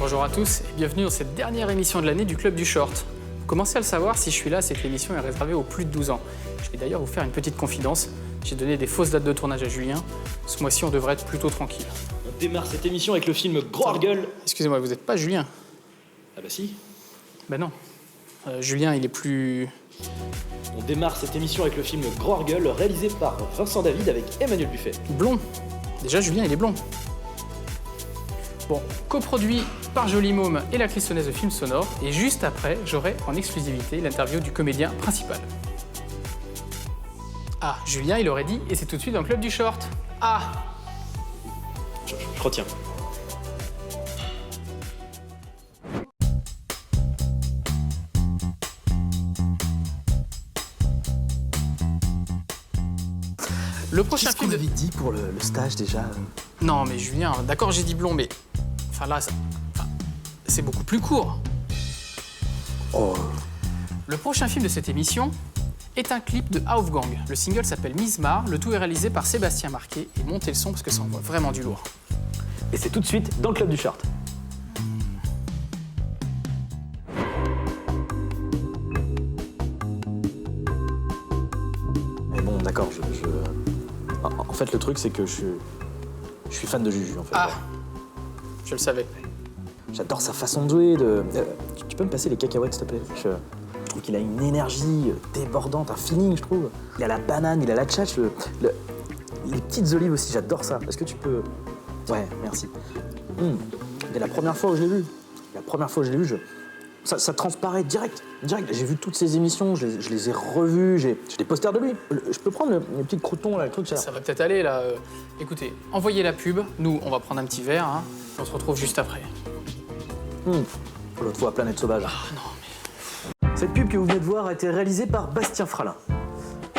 Bonjour à tous et bienvenue dans cette dernière émission de l'année du Club du Short. Vous commencez à le savoir, si je suis là, c'est que l'émission est réservée aux plus de 12 ans. Je vais d'ailleurs vous faire une petite confidence. J'ai donné des fausses dates de tournage à Julien. Ce mois-ci, on devrait être plutôt tranquille. On démarre cette émission avec le film Gros Gueule. Excusez-moi, vous n'êtes pas Julien? Ah bah si. Ben non. Julien, il est plus... On démarre cette émission avec le film Gros Gueule, réalisé par Vincent David avec Emmanuel Buffet. blond. Déjà, Julien, il est blond. Bon, coproduit par Joli Môme et la Clissonnaise de Films Sonores. Et juste après, j'aurai en exclusivité l'interview du comédien principal. Ah, Julien, il aurait dit, et c'est tout de suite dans le Club du Short. Ah! Je retiens. Le prochain Qu'est-ce qu'on film... avait dit pour le stage déjà? Non, mais Julien, d'accord, j'ai dit blond, mais... Enfin là, c'est beaucoup plus court. Oh, Le prochain film de cette émission est un clip de Aufgang. Le single s'appelle Mismar. Le tout est réalisé par Sébastien Marquet. Et montez le son parce que ça envoie vraiment du lourd. Et c'est tout de suite dans le Club du Short. mais bon, d'accord, En fait, le truc, c'est que je suis fan de Juju, en fait. Ah, je le savais. J'adore sa façon de jouer, tu peux me passer les cacahuètes, s'il te plaît? Je trouve qu'il a une énergie débordante, un feeling, je trouve. Il a la banane, il a la tchatch, les petites olives aussi, j'adore ça. Est-ce que tu peux... Ouais, merci. Et la première fois où je l'ai vu, ça transparaît direct. J'ai vu toutes ses émissions, je les ai revues, j'ai des posters de lui. Je peux prendre les petits croutons, là, le truc, Ça va peut-être aller, là. Écoutez, envoyez la pub. Nous, on va prendre un petit verre. Hein. On se retrouve juste après. L'autre fois, Planète Sauvage. Ah non, Cette pub que vous venez de voir a été réalisée par Bastien Fralin.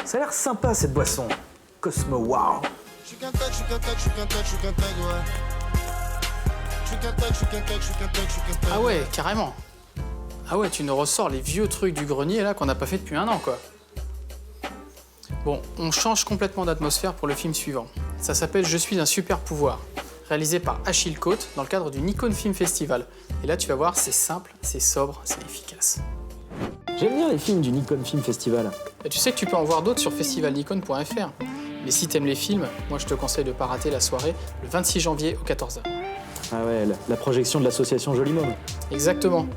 Ça a l'air sympa, cette boisson. Cosmo Wow. Ah ouais, carrément. Ah ouais, tu nous ressors les vieux trucs du grenier, là, qu'on n'a pas fait depuis un an, quoi. Bon, on change complètement d'atmosphère pour le film suivant. Ça s'appelle Je suis un super pouvoir, réalisé par Achille Côte dans le cadre du Nikon Film Festival. Et là, tu vas voir, c'est simple, c'est sobre, c'est efficace. J'aime bien les films du Nikon Film Festival. Et tu sais que tu peux en voir d'autres sur festivalnikon.fr. Mais si t'aimes les films, moi je te conseille de pas rater la soirée le 26 janvier au 14h. Ah ouais, la projection de l'association Joli Môme. Exactement.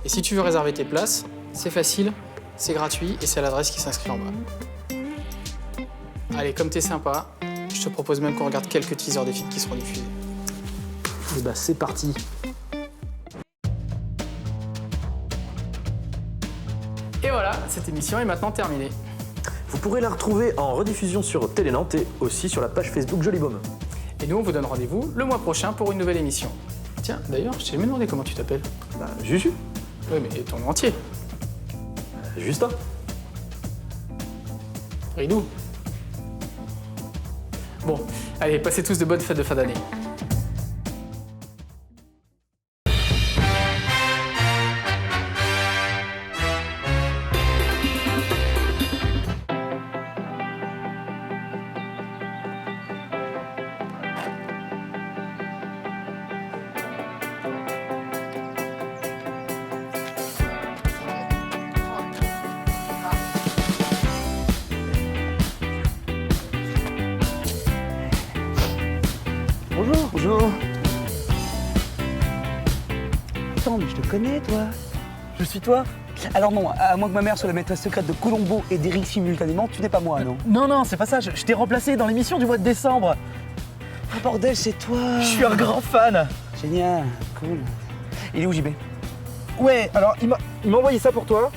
Et si tu veux réserver tes places, c'est facile, c'est gratuit et c'est à l'adresse qui s'inscrit en bas. Allez, comme t'es sympa, je te propose même qu'on regarde quelques teasers des films qui seront diffusés. Et bah c'est parti. Et voilà, cette émission est maintenant terminée. Vous pourrez la retrouver en rediffusion sur Télé Nantes et aussi sur la page Facebook Joli Môme. Et nous, on vous donne rendez-vous le mois prochain pour une nouvelle émission. Tiens, d'ailleurs, je t'ai jamais demandé comment tu t'appelles. Bah, Juju. Oui, mais ton nom entier. Justin. Ridou. Bon, allez, passez tous de bonnes fêtes de fin d'année. Bonjour. Bonjour. Attends, mais je te connais, toi. Je suis toi? Alors non, à moins que ma mère soit la maîtresse secrète de Colombo et d'Eric simultanément, tu n'es pas moi, non? Non, c'est pas ça, je t'ai remplacé dans l'émission du mois de décembre. Ah bordel, c'est toi. Je suis un grand fan. Génial, cool. Il est où, JB? Ouais, alors il m'a envoyé ça pour toi.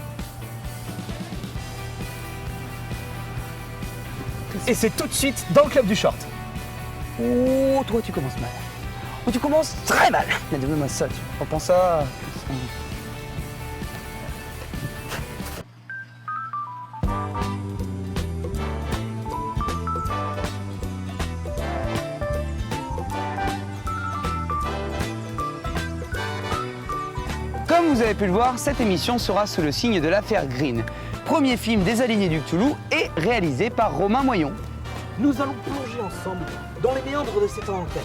Et c'est tout de suite dans le Club du Short. Oh, toi, tu commences mal. Oh, tu commences très mal. Mais donne-moi ça, tu reprends ça. Comme vous avez pu le voir, cette émission sera sous le signe de l'affaire Green. Premier film des Alignés du Cthulhu et réalisé par Romain Moyon. Nous allons plonger ensemble dans les méandres de cette enquête.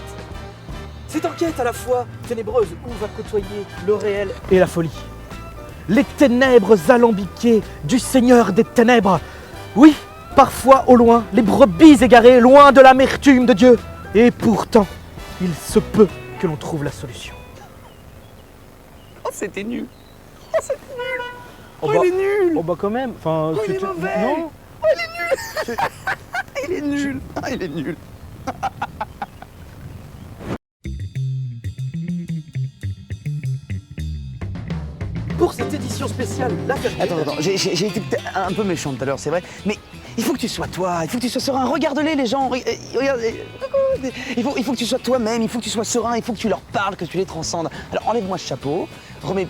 Cette enquête à la fois ténébreuse où va côtoyer le réel et la folie. Les ténèbres alambiquées du Seigneur des ténèbres. Oui, parfois au loin, les brebis égarées, loin de l'amertume de Dieu. Et pourtant, il se peut que l'on trouve la solution. Oh, c'était nul. Oh, il est nul. Oh bah quand même, enfin... il est mauvais. Non. Il est nul. Ah, il est nul. Pour cette édition spéciale, l'affaire Green... Attends, j'ai été peut-être un peu méchant tout à l'heure, c'est vrai, mais il faut que tu sois toi, il faut que tu sois serein. Regarde-les, les gens, regarde, il faut que tu sois toi-même, il faut que tu sois serein, il faut que tu leur parles, que tu les transcendes. Alors enlève-moi ce chapeau, remets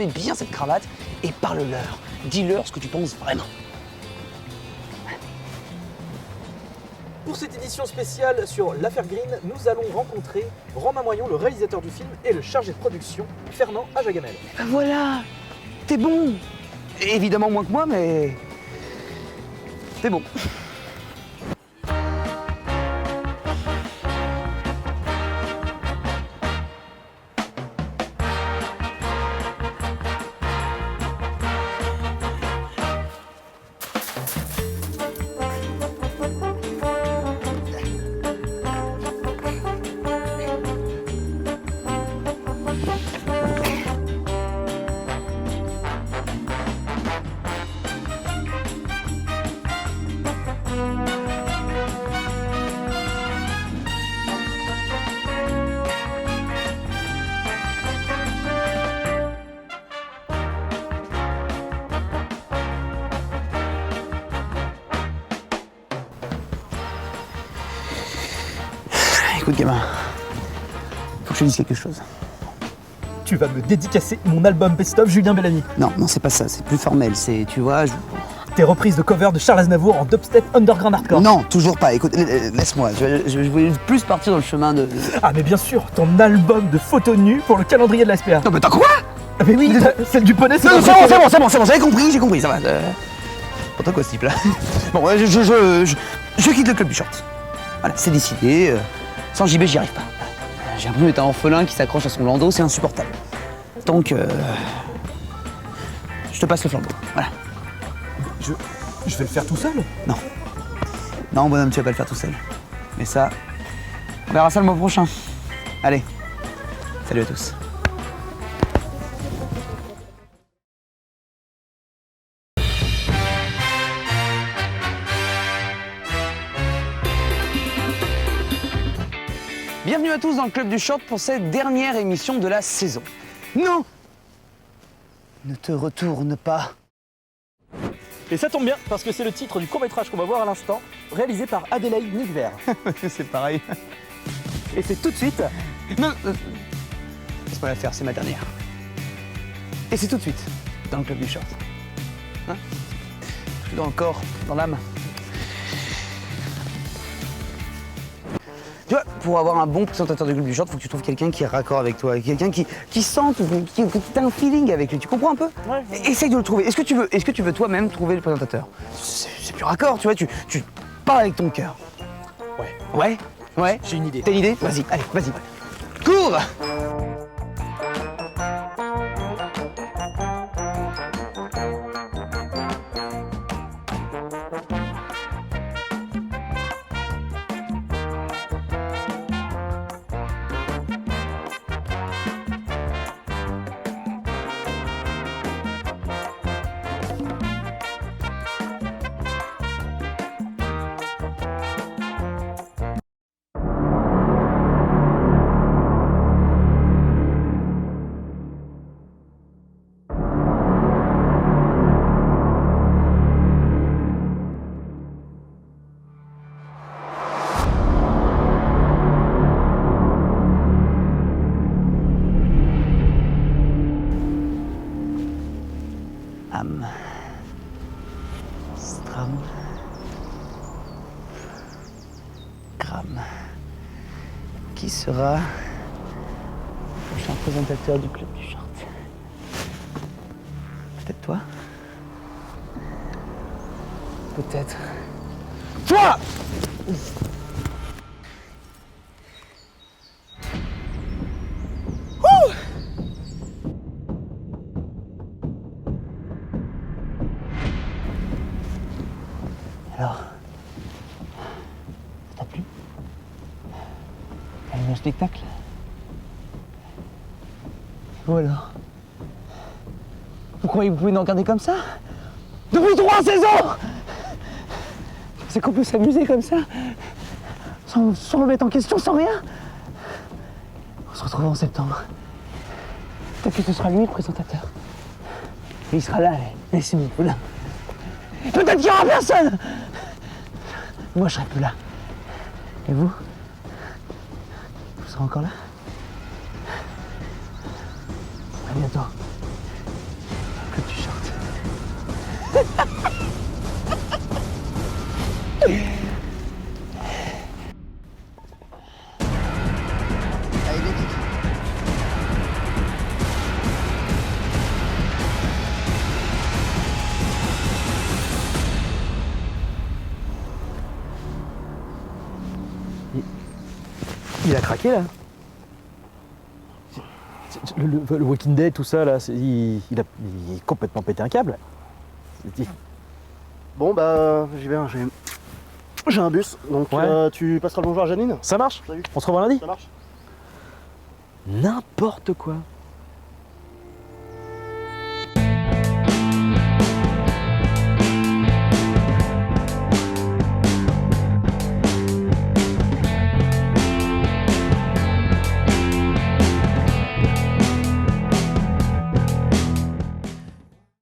bien cette cravate et parle-leur. Dis-leur ce que tu penses vraiment. Pour cette édition spéciale sur l'affaire Green, nous allons rencontrer Romain Moyon, le réalisateur du film, et le chargé de production, Fernand Ajagamel. Ben voilà, t'es bon. Évidemment moins que moi, mais t'es bon. Écoute gamin, faut que je te dise quelque chose. Tu vas me dédicacer mon album best-of Julien Bellamy. Non, c'est pas ça, c'est plus formel, c'est, tu vois, Tes reprises de cover de Charles Aznavour en dubstep underground hardcore. Non, toujours pas, écoute, laisse-moi, je voulais plus partir dans le chemin de... Ah mais bien sûr, ton album de photos nues pour le calendrier de la SPA. Non mais t'as quoi? Ah mais oui, celle du poney, Non, c'est bon, j'ai compris, ça va. Pour toi quoi ce type là? Bon, je quitte le club du short. Voilà, c'est décidé, sans JB j'y arrive pas. J'ai l'impression d'être un orphelin qui s'accroche à son landau, c'est insupportable. Donc, je te passe le flambeau, voilà. Je vais le faire tout seul. Non bonhomme, tu vas pas le faire tout seul. Mais ça, on verra ça le mois prochain. Allez, salut à tous. Bienvenue à tous dans le Club du Short pour cette dernière émission de la saison. Non! Ne te retourne pas. Et ça tombe bien, parce que c'est le titre du court-métrage qu'on va voir à l'instant, réalisé par Adélaïde Nicvert. C'est pareil. Et c'est tout de suite... Non, laisse-moi la faire, c'est ma dernière. Et c'est tout de suite dans le Club du Short. Hein? Dans le corps, dans l'âme. Tu vois, pour avoir un bon présentateur du Club du Short, faut que tu trouves quelqu'un qui est raccord avec toi, quelqu'un qui sent, qui a un feeling avec lui. Tu comprends un peu? Ouais. Essaye de le trouver. Est-ce que tu veux toi-même trouver le présentateur? C'est plus raccord, tu vois, tu parles avec ton cœur. Ouais. Ouais. J'ai une idée. T'as une idée? Vas-y, allez, vas-y. Cours! Stram. Gram. Qui sera le prochain présentateur du Club du Short? Peut-être toi? Peut-être. Toi! spectacle. Ou alors? Vous croyez que vous pouvez nous regarder comme ça? Depuis 3 saisons! C'est qu'on peut s'amuser comme ça? Sans remettre en question, sans rien? On se retrouve en septembre. Peut-être que ce sera lui le présentateur. Et il sera là, Simon Poulain. Peut-être qu'il n'y aura personne! Moi, je serai plus là. Et vous? Vous serez encore là? À bientôt. Que tu sortes. Allez, vite. Il a craqué là. Le Walking Dead, tout ça là, il est complètement pété un câble. Bon bah j'y vais, j'ai un bus, donc Ouais. tu passeras le bonjour à Janine. Ça marche? Salut. On se revoit lundi? Ça marche? N'importe quoi.